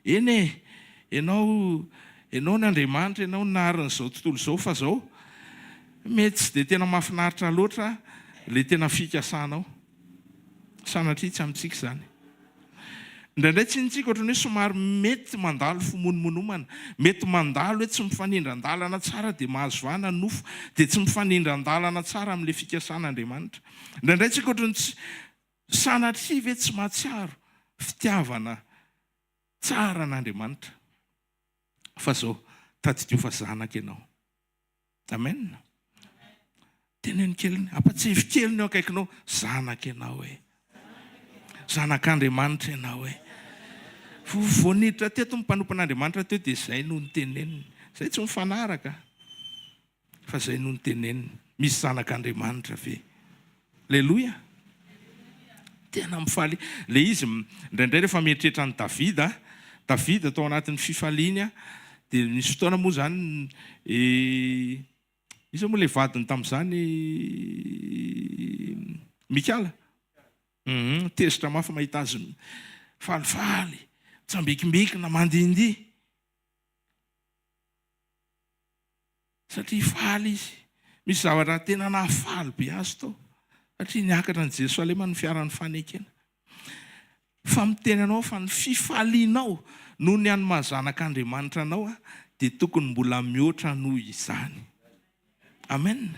Eny ianao ny Andriamanitra, ianao naharin'izao tontolo izao, fa zao mety tsy dia tena mahafinaritra loatra ilay tena fikasanao. Sanatria tsy amintsika izany. Indraindray tsinitsika ohatrany hoe somary mety mandalo fimonomonomana, mety mandalo hoe tsy mifanindran-dalana tsara dia mahazo vahana ny nofo, dia tsy mifanindran-dalana tsara amin'ilay fikasan'Andriamanitra. Indraindray tsika ohatrany sanatria ve tsy mahatsiaro fitiavana tsara an'Andriamanitra. Fa zao tadidio fa zanaka ianao. Amen. Teneny keliny, apatsefy keliny eo akaikinao, zanaka ianao e. Zanak'Andriamanitra ianao e. Voaniditra teto ny mpanompon'Andriamanitra teo dia izay no ny teneniny. Izay tsy mifanaraka, fa izay no ny teneniny. Misy zanak'Andriamanitra ve? Alleloia. Tena mifaly. Le izy indraindray rehefa mieritreritra ny Davida tao anatin'ny fifaliany, dia misy fotoana moa zany izy moa le vadiny tamin'izany Mikala. Tezitra mafy mahita azy falifaly, tsambikimbikina, mandihindihy. Satria faly izy. Misy zavatra tena nahafaly be azy tao. Satria niakatra ny Jerosalema ny fiaran'ny fanekena. Fa miteny anao fa ny fifalianao noho ny any mahazanak'Andriamanitra anao dia tokony mbola mihoatra noho izany. Amen.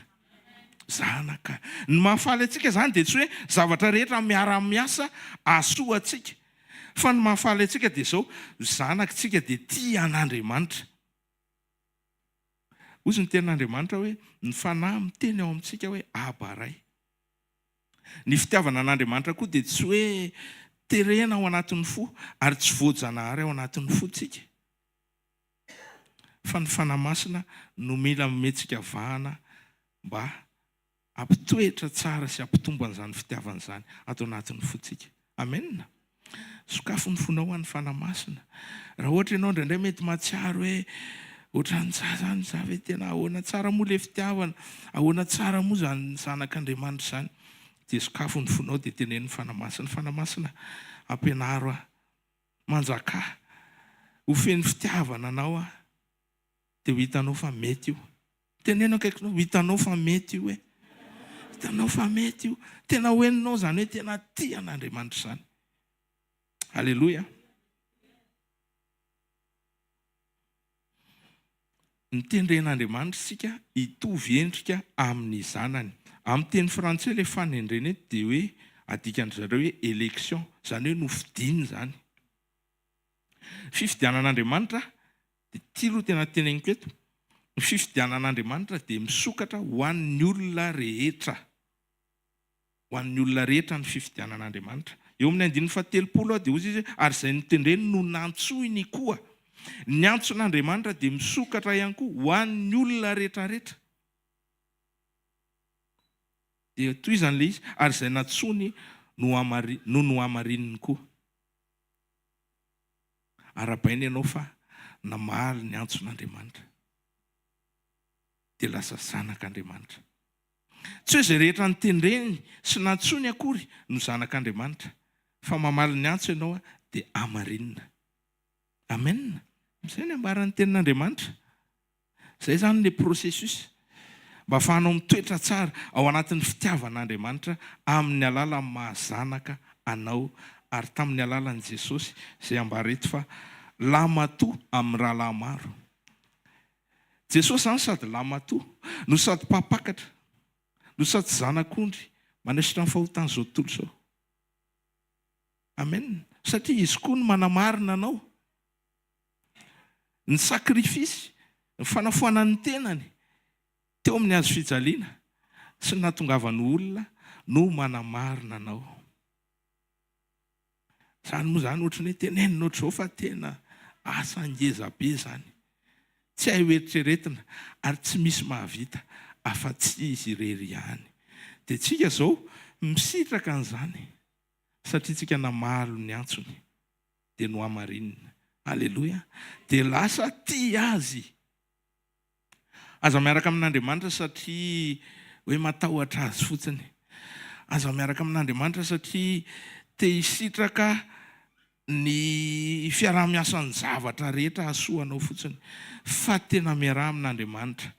Zanaka. Ny mahafaly atsika zany dia tsy hoe zavatra rehetra miara-miasa asoa atsika. Fa ny mahafaly atsika dia zao, zanakitsika dia tia an'Andriamanitra. Ozy ny tenin'Andriamanitra hoe ny fanahy miteny ao amintsika hoe Aba Ray. Ny fitiavana an'Andriamanitra koa dia tsy hoe terena ao anatin'ny fo, ary tsy voajanahary ao anatin'ny fotsika. Fa ny fanahy masina no mila mometsika vahana mba ampitoetra tsara sy ampitombo an'izany fitiavana izany ato anatin'ny fotsika. Amen. Sokafo ny fonao an'ny fanahy masina. Raha ohatra ianao indraindray mety mahatsiaro hoe ohatran'ny zany za hoe tena ahoana tsara moa ilay fitiavana, ahoana tsara moa zany zanak'Andriamanitra izany. Dia sokafo ny fonao dia tenen'ny fanahy masina. Fanahy masina, ampianaro manjaka, ho feno fitiavana anao dia ho hitanao fa mety io. Tenenao akaikinao, hitanao fa mety io e. Hitanao fa mety io. Tena hoeninao zany hoe tena tia an'Andriamanitra izany. Alleloia. Ny tendren'Andriamanitra sika hitovy endrika amin'ny zanany. Amin'ny teny frantsay ilay fanendrena eto dia hoe adikan'ny zareo hoe élection, izany hoe nofidiany izany. Fifidianan'Andriamanitra dia tia aloha tena teneniko eto. Ny fifidianan'Andriamanitra dia misokatra ho an'ny olona rehetra. Ho an'ny olona rehetra ny fifidianan'Andriamanitra. Eo amin'ny 9:30 dia hozy izy ary izay notendreny no nantsoiny koa. Ny antson'Andriamanitra dia misokatra ihany koa ho an'ny olona rehetrarehetra. Dia toy izany ilay izy, ary izay nantsony no nohamarininy koa. Arabaina ianao fa namaly ny antson'Andriamanitra dia lasa zanak'Andriamanitra. Tsy hoe izay rehetra nitendreny sy nantsony akory no zanak'Andriamanitra, fa mamaly ny antso ianao dia amarinina. Amen. Izay ny ambaran'ny tenin'Andriamanitra. Izay zany ilay processus mba ahafahanao mitoetra tsara ao anatin'ny fitiavan'Andriamanitra amin'ny alalan'ny mahazanaka anao, ary tamin'ny alalan'i Jesosy izay ambara eto fa lamatoa amin'ny rahalahy maro. Jesosy zany sady lamatoa, no sady mpampakatra, no sady zanak'ondry manesitra ny fahotana izao tontolo izao. Amen. Satria izy koa no manamarina anao. Ny sakrifisy, ny fanafoanany tenany teo amin'ny hazo fijaliana sy ny nahatongavan'ny olona no manamarina anao. Zany moa zany ohatrany hoe tenenina ohatr'izao fa tena asa ngeza be zany. Tsy hay hoeritreretina ary tsy misy mahavita afa-tsy izy irery ihany. Dia tsika zao misitraka an'izany satria tsika namalo ny antsony dia no hamarinina. Aleloia. Dia lasa tia azy. Aza miaraka amin'Andriamanitra satria hoe matahotra azy fotsiny. Aza miaraka amin'Andriamanitra satria te hisitraka ny fiaraha-miasan'ny zavatra rehetra asoanao fotsiny. Fa tena miarah amin'Andriamanitra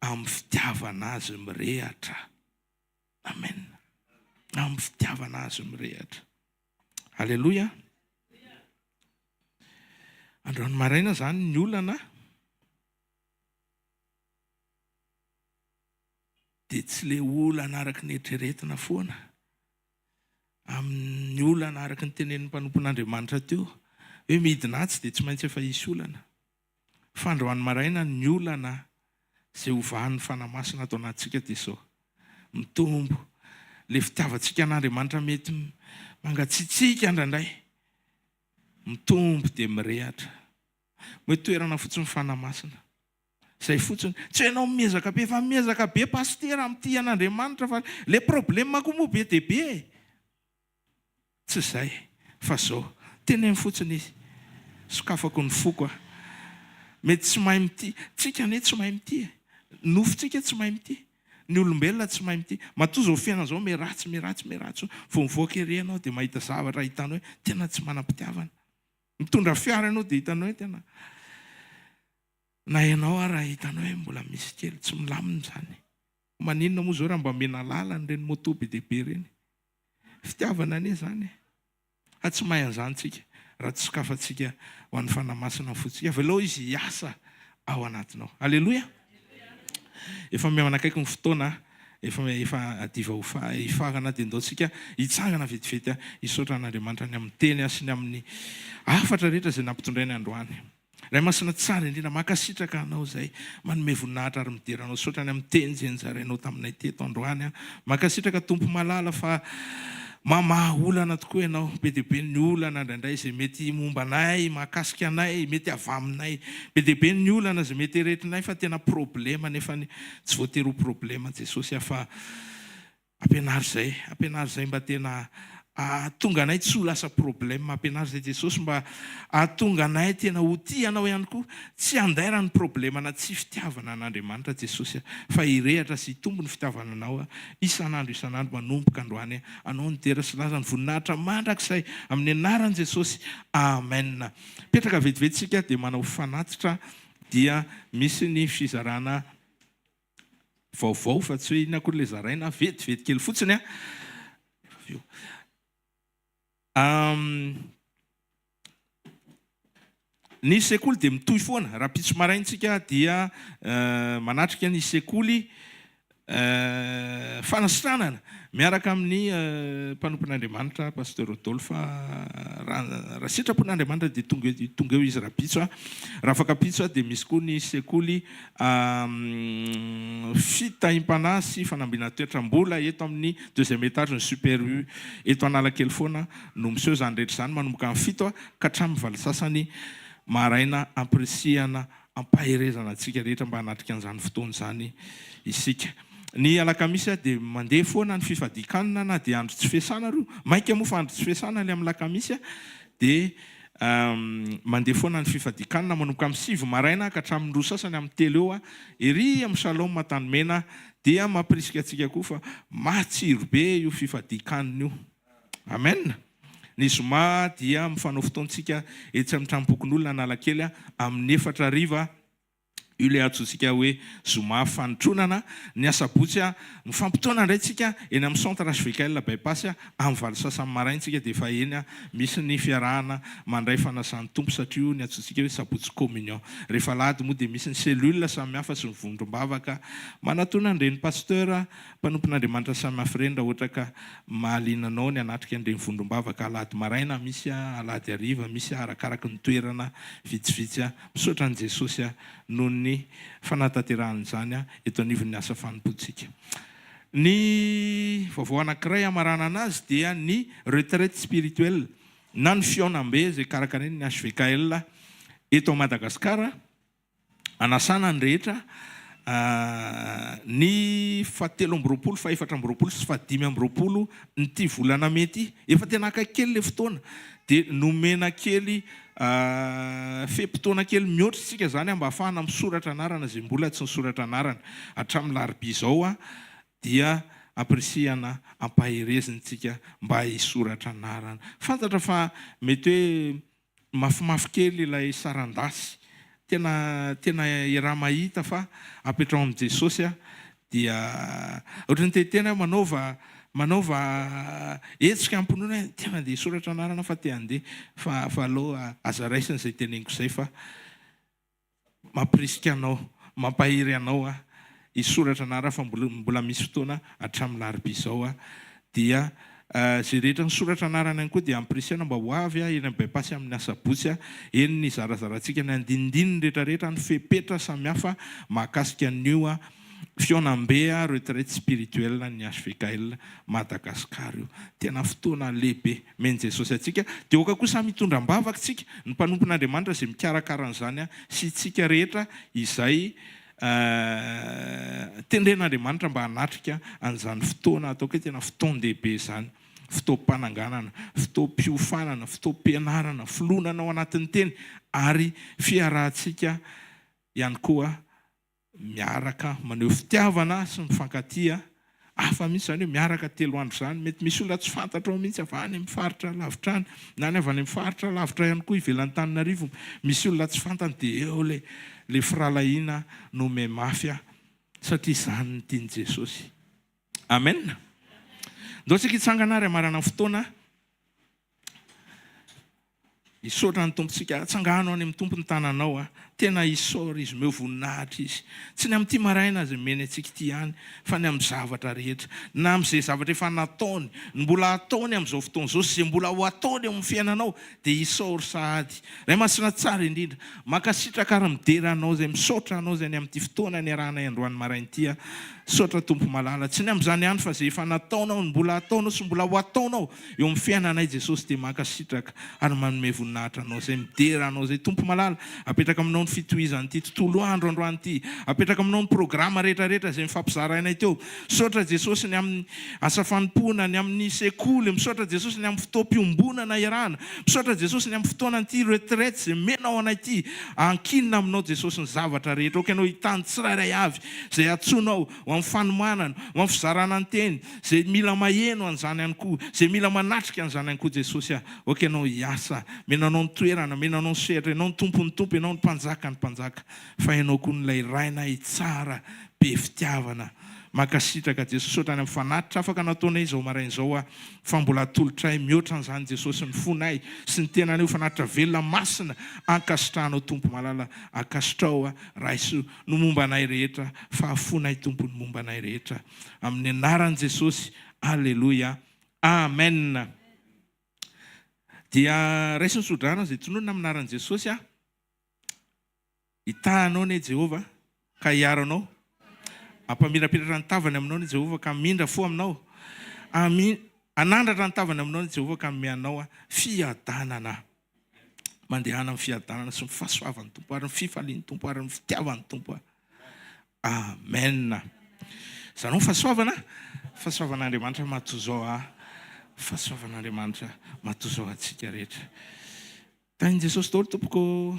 amin'ny fitiavana azy mirehatra. Amen. Amin'ny fitiavana azy mirehatra. Aleloia. Androany maraina zany ny olana dia tsy le olana araka ny eritreretina foana. Amin'ny olana araka ny tenenin'ny mpanompon'Andriamanitra teo hoe midina tsy dia tsy maintsy efa hisy olana. Fa androany maraina ny olana izay ovan'ny fanamasina atao anatintsika dia izao. Mitombo le fitiavantsika an'Andriamanitra mety mangatsiatsiaka indraindray. Mitombo dia mirehatra. Hoe toerana fotsiny fanamasina. Izay fotsiny tsy hainao miezaka be fa miezaka be pastera amin'ity an'Andriamanitra fa le problema koa moa be dia be. Tsy izay fa zao teneny fotsiny izy. Sokafako ny foko mety tsy mahay mity. Tsika ane tsy mahay mity. Nofontsika tsy mahay mity. Ny olombelona tsy mahay mity. Matoa zao fiaina zao meratsy. Vao mivoaka ery ianao dia mahita zavatra hitanao hoe tena tsy manam-pitiavana. Mitondra fiara ianao dia hitanao hoe tena na ianao raha hitanao hoe mbola misy kely tsy milamina zany. Maninona moa zao raha mba mena lalany ireny moto be dia be ireny. Fitiavana ane zany. Tsy mahay an'izany tsika raha tsy sokafantsika ho an'ny fanamasina fotsika. Avelao izy hiasa ao anatinao. Aleloia. Efa miamanakaiky ny fotoana. Efa adiva hifarana dia ndao tsika hitsangana vetivety hisaotra an'Andriamanitra ny amin'ny teny sy ny amin'ny afatra rehetra izay nampitondray ny androany. Ray masina tsara indrindra makasitraka anao izay manome voninahitra ary mideranao saotra ny amin'ny teny izay nizarainao taminay teto androany. Makasitraka tompo malala fa mamaha olana tokoa ianao. Be dia be ny olana indraindray izay mety momba anay, mahakasika anay, mety avy aminay. Be dia be ny olana izay mety heretrinay fa tena problema nefa tsy voatery ho problema Jesosy fa ampianary izay mba tena ahatonga anay tsy ho lasa problema. Ampianary izay Jesosy mba ahatonga anay tena ho tia anao ihany koa. Tsy handaira ny problema na tsy fitiavana an'Andriamanitra Jesosy fa hirehatra sy hitombo ny fitiavana anao isan'andro manomboka androany. Anao ny tera sy laza ny voninahitra mandrakizay amin'ny anaran'i Jesosy. Amen. Petraka vetivetsika dia manao fanatitra dia misy ny fizarana vaovao fa tsy hoe inona koa ilay zaraina vetivety kely fotsiny ny sekoly dia mitohy foana. Raha pitso maraintsika dia manatrika ny sekoly fanasitranana miaraka amin'ny mpanompon'Andriamanitra pasteur Rodolphe. Raha sitrapon'Andriamanitra dia tonga eo izy raha pitso. Raha afaka pitso dia misy koa ny sekoly fitaim-panahy sy fanambiana toetra mbola eto amin'ny deuxième étage ny super U eto Analakely foana no miseho zany rehetra zany manomboka amin'ny 7 ka hatramin'ny 20 sasany maraina ampirisihana ampaherezana antsika rehetra mba hanatrika an'izany fotoana izany isika. Ny alakamisy dia mandeha foana ny fifadikanana na dia andro tsy fiasana ro mainka moa fa andro tsy fiasana ilay amin'ny alakamisy dia mandeha foana ny fifadikanana manomboka amin'ny 7 maraina ka hatramin'ny 2 sasany amin'ny 3 eo ery amin'ny Shalom Matanimena dia mampirisika antsika koa fa matsiro be io fifadikanana io. Amen. Ny zoma dia mifanao fotoantsika etsy amin'ny tranombokon'olona Analakely amin'ny 4:00 io le atsotsika hoe zoma fanotronana. Ny asabotsy mifampitoana indray tsika eny amin'ny centre HVKL bypass amin'ny 20 sasany maraintsika dia efa eny misy ny fiarahana mandray fanasan'ny tompo satria io ny atsotsika hoe sabotsy communion. Rehefa lahady moa dia misy ny cellule samihafa sy ny vondrom-bavaka manatona an'ireny pasteur mpanompon'Andriamanitra samihafa ireny raha ohatra ka mahalinanao ny hanatrika an'ireny vondrom-bavaka alahady maraina, misy alahady hariva, misy arakaraka ny toerana vitsivitsy. Misaotra an'i Jesosy noho ny fanatanterahana izany eto anivon'ny asa fanompoantsika. ny vaovao anankiray amarana anazy dia ny retraite spirituelle na ny fionam-be zay karakareny ny HVKL eto Madagasikara, anasana ny rehetra ny 17 fa 4 sy 5 nyty volana mety efa tena akakely le fotoana dia nomena kely fe-potoana kely mihoatra isika zany mba ahafahana misoratra anarana zay mbola tsy nisoratra anarana hatramin'ny larobia zao dia amprisihana ampaherezantsika mba hisoratra anarana. Fantatra fa mety hoe mafimafy kely ilay sarandasy tena iraha mahita fa apetrao amin'i Jesosy dia ohatrany tetena manaova hetsika amponona tena dia hisoratra anarana fa te handeha fa aloha aza raisina izay teneniko izay fa mampirisika anao mampahery anao hisoratra anarana fa mbola misy fotoana hatramin'ny larobia izao dia zay rehetra nisoratra anarana ihany koa dia ampirisihana mba ho avy eny amin'ny baipasy amin'ny asabotsy eny ny zarazarantsika ny andinindininy rehetrarehetra ny fepetra samihafa mahakasika an'io fionam-be retraite spirituelle ny HVKL Madagasikara io. Tena fotoana lehibe meny Jesosy atsika dia oka kosa mitondra mbavaka tsika ny mpanompon'Andriamanitra zay mikarakara an'izany sy tsika rehetra izay tendren'Andriamanitra mba hanatrika an'izany fotoana ataoko hoe tena fotoan-dehibe zany, fotoam-pananganana, fotoam-piofanana, fotoam-pianarana, filonana ao anatin'ny teny ary fiarahantsika ihany koa miaraka maneho fitiavana sy mifankatia hafa mihitsy zany hoe miaraka 3 andro zany. Mety misy olona tsy fantatrao mihitsy avy any amin'ny faritra lavitra any na ny avy any amin'ny faritra lavitra ihany koa ivelan'ny Antananarivo, misy olona tsy fantany dia eo le firalahiana no memafy satria izany ny tiany Jesosy. Amen. Ndao tsika hitsangana ary amarana fotoana hisaotra ny tompontsika, tsangano any amin'ny tompo ny tananao tena hisaora izy meo voninahitra izy, tsy ny amin'ity maraina azy meny antsika ity ihany fa ny amin'ny zavatra rehetra na amin'izay zavatra efa nataony mbola ataony amin'izao fotoana izao sy zay mbola ho ataony amin'ny fiainanao dia hisaora sahady. Ray masina tsara indrindra mankasitraka ary midera anao zay misaotra anao zay ny amin'ity fotoana ny arahana androany marain'ity saotra tompo malala, tsy ny amin'izany ihany fa zay efa nataonao mbola ataonao sy mbola ho ataonao eo amin'ny fiainanay Jesosy dia mankasitraka ary manome voninahitra anao zay midera anao zay tompo malala, apetraka aminao ny fitohizan'ity tontolo andro androany ity, apetraka aminao ny programa rehetrarehetra zay mifampizarainay teo. Misaotra Jesosy ny amin'ny asa fanompoana, ny amin'ny sekoly, misaotra Jesosy ny amin'ny fotoam-piombonana iarahana, misaotra Jesosy ny amin'ny fotoanan'ity retraite zay menao anay ity, ankinina aminao Jesosy ny zavatra rehetra okanao hitany tsirairay avy zay atsonao ho amin'ny fanomanana, ho amin'ny fizarana ny teny zay mila maheno an'izany ihany koa, zay mila manatrika an'izany ihany koa Jesosy okanao hiasa, menanao ny toerana, menanao ny sehatra, enao ny tompo, enao ny mpanjaka ny mpanjaka, fa enao koa nylay raina tsara be fitiavana mankasitraka Jesosy otrany amin'ny fanatitra afaka nataonay izao marain'izao fa mbola atolotray mihoatra an'izany Jesosy ny fonay sy ny tenany io fanatitra velona masina ankasitrahanao tompo malala, ankasitrao raiso no momba anay rehetra fa afonay tompo ny momba anay rehetra amin'ny anaran'i Jesosy. Alleluia, amen. Dia raisy ny sodrana zay tononona amin'ny anaran'i Jesosy hitahanao ne Jehova ka hiaranao, ampamirapiratra ny tavany aminao ny Jehova ka mindra fo aminao, anandratra ny tavany aminao ny Jehova ka mianao fiadanana, mandehana amin'ny fiadanana sy ny fahasoavan'ny tompo ary ny fifalian'ny tompo ary ny fitiavan'ny tompo. Amen. Zanao fahasoavan'Andriamanitra matozao fahasoavan'Andriamanitra matozao atsika rehetra. Tain'i Jesosy daholo tompoko